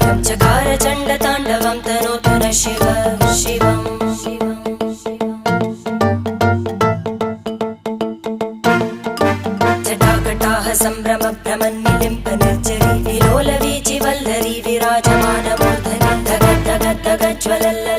कायं चकार चण्डताण्डवं तनोतु न शिव शिवम् जटाकटाह सम्भ्रम भ्रमन्निलिम्प निर्जरी विलोलवीचि वल्लरी विराजमानमूर्धनि धग धग धग ज्वलल्ल